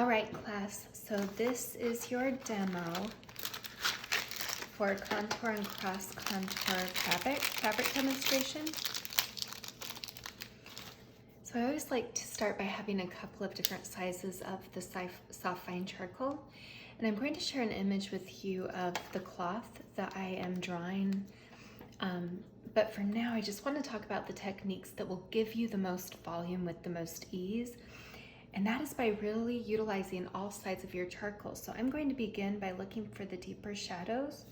All right, class, so this is your demo for contour and cross contour fabric demonstration. So I always like to start by having a couple of different sizes of the soft fine charcoal. And I'm going to share an image with you of the cloth that I am drawing. But for now, I just want to talk about the techniques that will give you the most volume with the most ease. And that is by really utilizing all sides of your charcoal. So I'm going to begin by looking for the deeper shadows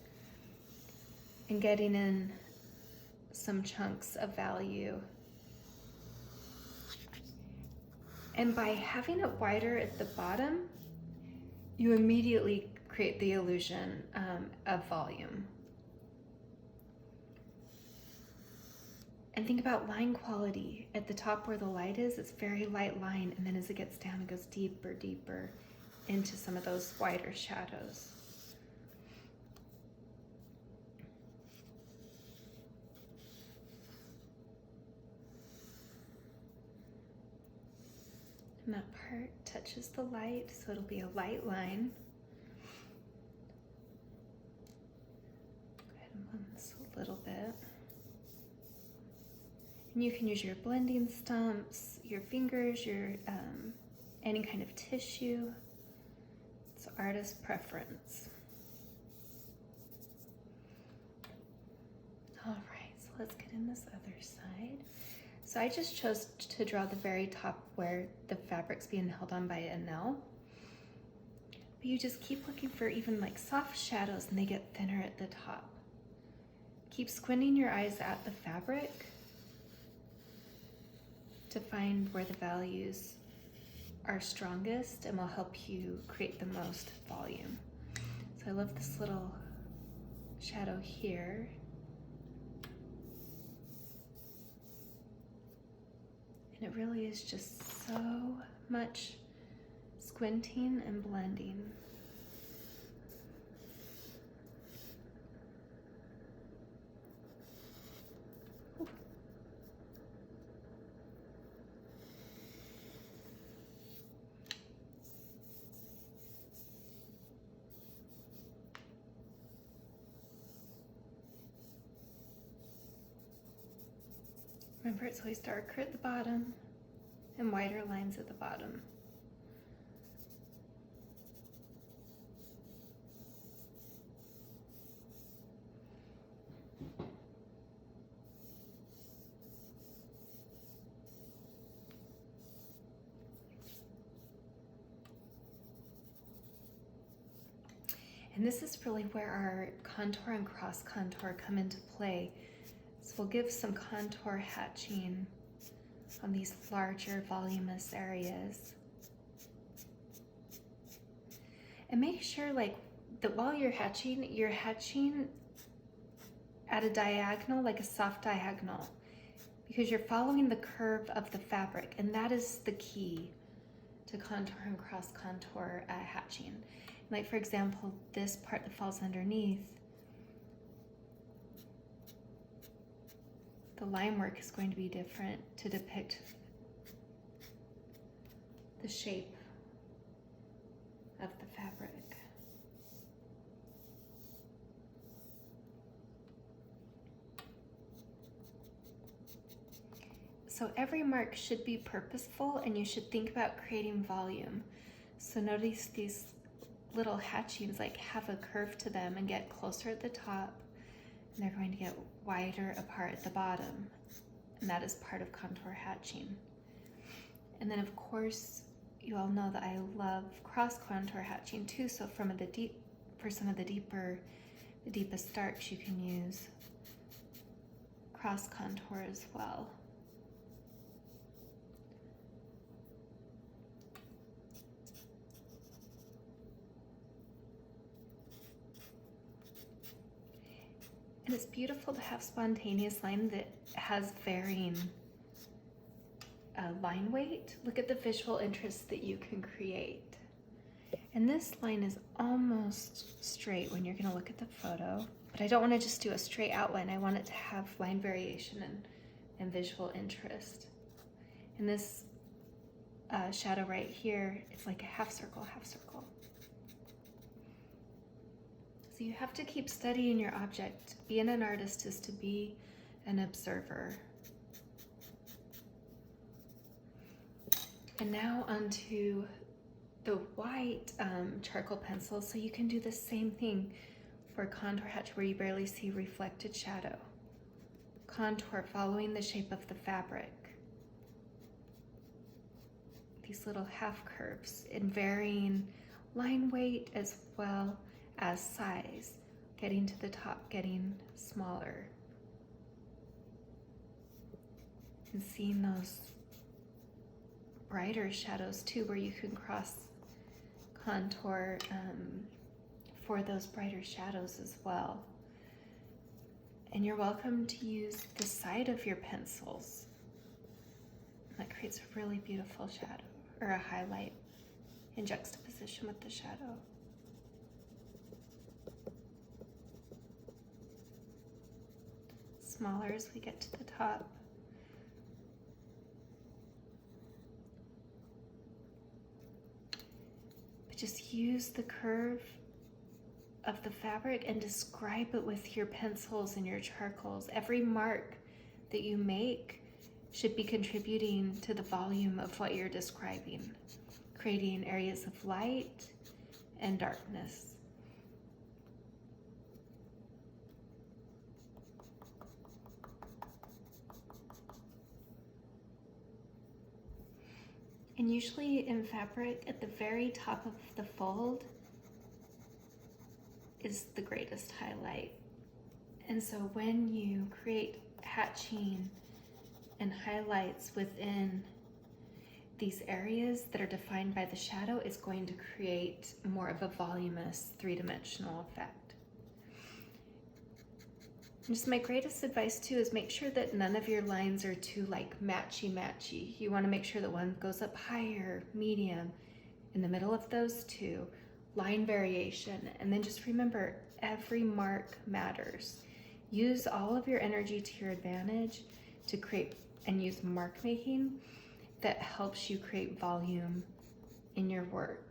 and getting in some chunks of value. And by having it wider at the bottom, you immediately create the illusion of volume. And think about line quality. At the top where the light is, it's very light line, and then as it gets down, it goes deeper, deeper into some of those wider shadows. And that part touches the light, so it'll be a light line. Go ahead and blend this a little bit. And you can use your blending stumps, your fingers, your any kind of tissue. It's artist preference. All right, so let's get in this other side. So I just chose to draw the very top where the fabric's being held on by a nail. But you just keep looking for even like soft shadows, and they get thinner at the top. Keep squinting your eyes at the fabric to find where the values are strongest and will help you create the most volume. So I love this little shadow here. And it really is just so much squinting and blending. Remember, it's always darker at the bottom and wider lines at the bottom. And this is really where our contour and cross contour come into play. So we'll give some contour hatching on these larger voluminous areas. And make sure that while you're hatching at a diagonal, like a soft diagonal, because you're following the curve of the fabric, and that is the key to contour and cross contour hatching. Like for example, this part that falls underneath, the line work is going to be different to depict the shape of the fabric. So every mark should be purposeful, and you should think about creating volume. So notice these little hatchings have a curve to them and get closer at the top, and they're going to get wider apart at the bottom, and that is part of contour hatching. And then of course, you all know that I love cross contour hatching too, so for some of the deepest darks, you can use cross contour as well. And it's beautiful to have spontaneous line that has varying line weight. Look at the visual interest that you can create. And this line is almost straight when you're going to look at the photo, but I don't want to just do a straight outline. I want it to have line variation and visual interest. And this shadow right here, it's like a half circle, half circle. So you have to keep studying your object. Being an artist is to be an observer. And now onto the white charcoal pencil. So you can do the same thing for contour hatch where you barely see reflected shadow. Contour following the shape of the fabric. These little half curves in varying line weight as well as size. Getting to the top, getting smaller. And seeing those brighter shadows too, where you can cross contour for those brighter shadows as well. And you're welcome to use the side of your pencils. That creates a really beautiful shadow or a highlight in juxtaposition with the shadow. Smaller as we get to the top. But just use the curve of the fabric and describe it with your pencils and your charcoals. Every mark that you make should be contributing to the volume of what you're describing, creating areas of light and darkness. And usually in fabric, at the very top of the fold is the greatest highlight. And so when you create hatching and highlights within these areas that are defined by the shadow, it's going to create more of a voluminous three-dimensional effect. Just my greatest advice too is make sure that none of your lines are too like matchy-matchy. You want to make sure that one goes up higher, medium, in the middle of those two, line variation. And then just remember, every mark matters. Use all of your energy to your advantage to create and use mark making that helps you create volume in your work.